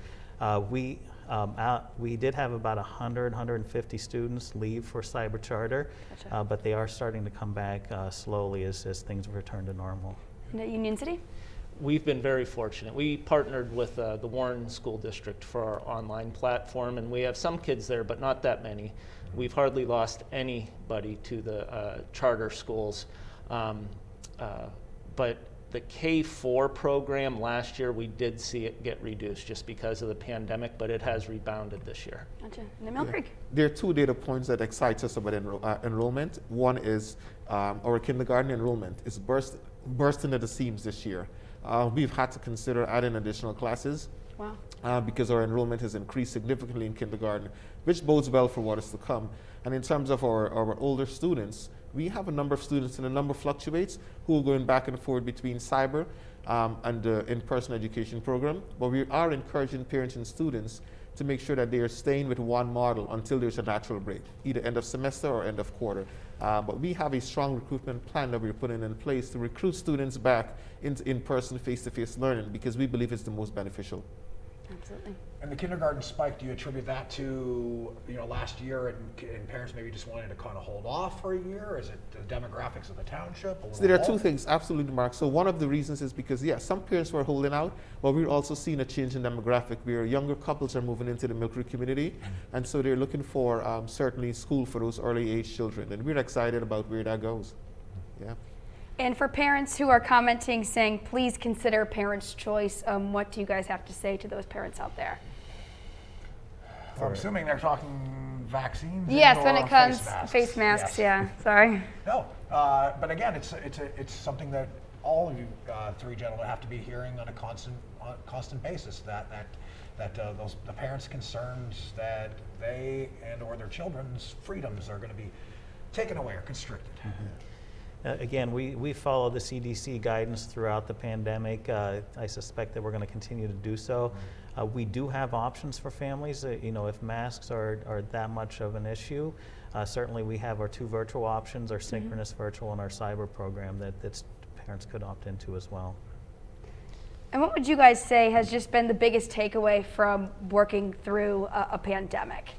We did have about 150 students leave for cyber charter, Gotcha. but they are starting to come back slowly as things return to normal. And at Union City? We've been very fortunate. We partnered with the Warren School District for our online platform, and we have some kids there, but not that many. We've hardly lost anybody to the charter schools. But the K-4 program last year, we did see it get reduced just because of the pandemic, but it has rebounded this year. Gotcha. And then Mill Creek. There are two data points that excite us about enrollment. One is our kindergarten enrollment is bursting at the seams this year. We've had to consider adding additional classes. Wow. Because our enrollment has increased significantly in kindergarten, which bodes well for what is to come. And in terms of our older students, we have a number of students, and the number fluctuates, who are going back and forth between cyber and the in-person education program. But we are encouraging parents and students to make sure that they are staying with one model until there's a natural break, either end of semester or end of quarter. But we have a strong recruitment plan that we're putting in place to recruit students back into in-person, face-to-face learning, because we believe it's the most beneficial. Absolutely. And the kindergarten spike, do you attribute that to, last year and parents maybe just wanting to kind of hold off for a year? Is it the demographics of the township? So there are two things, absolutely, Mark. So one of the reasons is because, some parents were holding out, but we're also seeing a change in demographic where younger couples are moving into the Mill Creek community, and so they're looking for certainly school for those early age children, and we're excited about where that goes. Yeah. And for parents who are commenting saying, please consider parents' choice, what do you guys have to say to those parents out there? Well, I'm assuming they're talking vaccines. Yes, when and/or it comes face masks. yes. Yeah, sorry. No, but again, it's something that all of you three gentlemen have to be hearing on a constant basis. The parents' concerns that they and/or their children's freedoms are going to be taken away or constricted. Again, we follow the CDC guidance throughout the pandemic. I suspect that we're going to continue to do so. We do have options for families. If masks are that much of an issue, certainly we have our two virtual options, our synchronous virtual and our cyber program that parents could opt into as well. And what would you guys say has just been the biggest takeaway from working through a pandemic?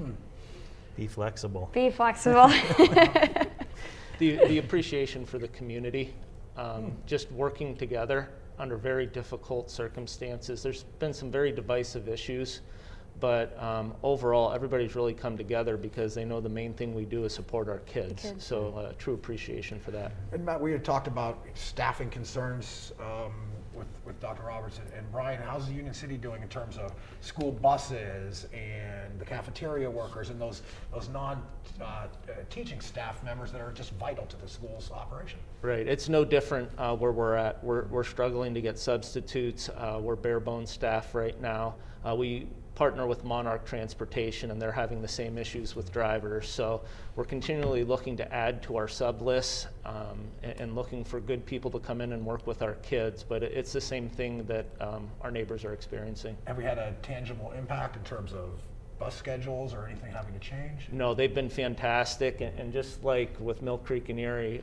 Be flexible. Be flexible. The appreciation for the community, just working together under very difficult circumstances. There's been some very divisive issues, but overall, everybody's really come together because they know the main thing we do is support our kids. So true appreciation for that. And Matt, we had talked about staffing concerns with Dr. Roberts and Brian. How's the Union City doing in terms of school buses and the cafeteria workers and those non-teaching staff members that are just vital to the school's operation? Right, it's no different where we're at. We're struggling to get substitutes. We're bare bones staff right now. We partner with Monarch Transportation, and they're having the same issues with drivers. So we're continually looking to add to our sub lists and looking for good people to come in and work with our kids. But it's the same thing that our neighbors are experiencing. Have we had a tangible impact in terms of bus schedules or anything having to change? No, they've been fantastic. And just like with Mill Creek and Erie,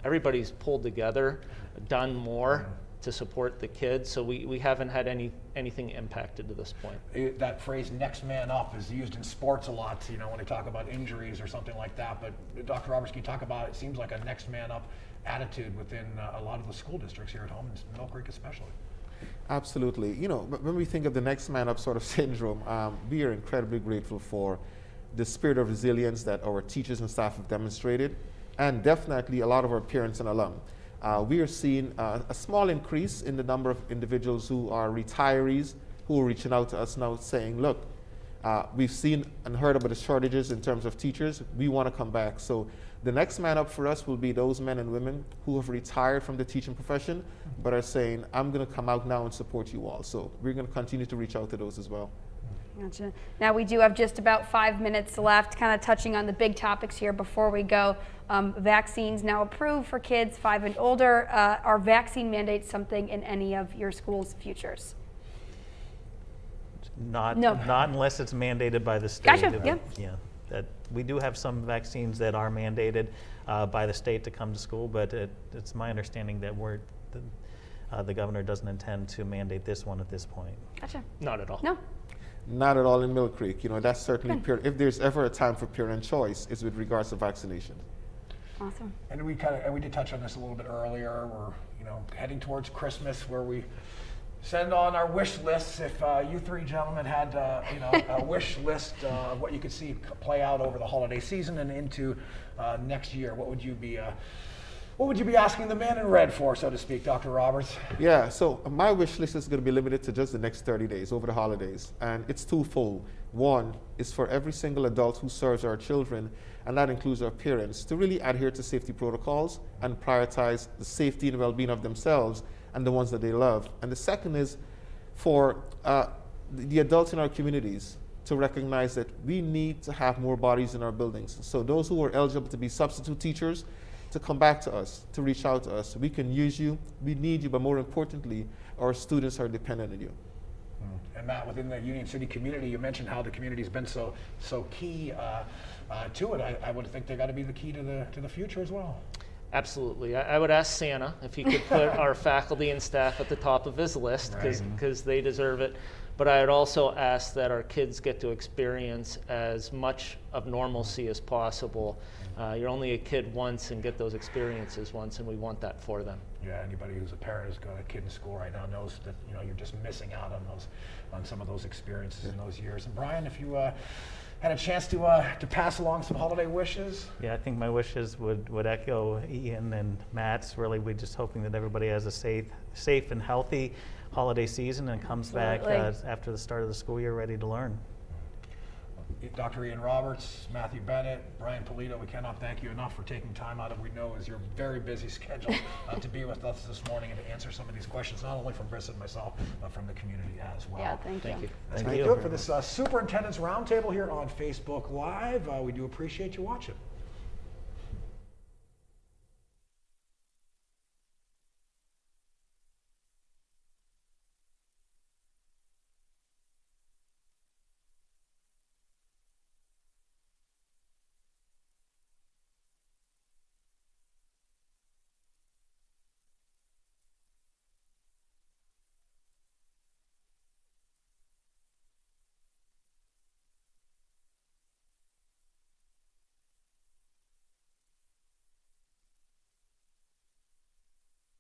everybody's pulled together, done more to support the kids, so we haven't had anything impacted to this point. That phrase "next man up" is used in sports a lot, when they talk about injuries or something like that. But Dr. Roberts, can you talk about it? Seems like a next man up attitude within a lot of the school districts here at home, and Mill Creek especially. Absolutely. When we think of the next man up sort of syndrome, we are incredibly grateful for the spirit of resilience that our teachers and staff have demonstrated, and definitely a lot of our parents and alum. We are seeing a small increase in the number of individuals who are retirees who are reaching out to us now saying, look, we've seen and heard about the shortages in terms of teachers. We want to come back. So the next man up for us will be those men and women who have retired from the teaching profession but are saying, I'm going to come out now and support you all. So we're going to continue to reach out to those as well. Gotcha. Now we do have just about 5 minutes left, kind of touching on the big topics here before we go. Vaccines now approved for kids 5 and older. Are vaccine mandates something in any of your school's futures? Not unless it's mandated by the state. Gotcha. Yep. Yeah. That we do have some vaccines that are mandated by the state to come to school, but it's my understanding that the governor doesn't intend to mandate this one at this point. Gotcha. Not at all. No. Not at all in Mill Creek. That's certainly if there's ever a time for parent choice, it's with regards to vaccination. Awesome. And we did touch on this a little bit earlier. We're heading towards Christmas, where we send on our wish lists. If you three gentlemen had a wish list of what you could see play out over the holiday season and into next year, what would you be What would you be asking the man in red for, so to speak, Dr. Roberts? Yeah, so my wish list is going to be limited to just the next 30 days over the holidays, and it's twofold. One is for every single adult who serves our children, and that includes our parents, to really adhere to safety protocols and prioritize the safety and well-being of themselves and the ones that they love. And the second is for the adults in our communities to recognize that we need to have more bodies in our buildings. So those who are eligible to be substitute teachers, to come back to us, to reach out to us. We can use you, we need you, but more importantly, our students are dependent on you. And Matt, within the Union City community, you mentioned how the community's been so key to it. I would think they got to be the key to the future as well. Absolutely. I would ask Santa if he could put our faculty and staff at the top of his list, because they deserve it. But I would also ask that our kids get to experience as much of normalcy as possible. You're only a kid once and get those experiences once, and we want that for them. Yeah, anybody who's a parent who's got a kid in school right now knows that you're just missing out on some of those experiences in those years. And Brian, if you had a chance to pass along some holiday wishes. Yeah, I think my wishes would echo Ian and Matt's. Really, we're just hoping that everybody has a safe and healthy holiday season and comes back after the start of the school year ready to learn. Dr. Ian Roberts, Matthew Bennett, Brian Polito, we cannot thank you enough for taking time out of what we know is your very busy schedule to be with us this morning and to answer some of these questions, not only from Brissett and myself, but from the community as well. Yeah, thank you. That's going to do it for this Superintendent's Roundtable here on Facebook Live. We do appreciate you watching.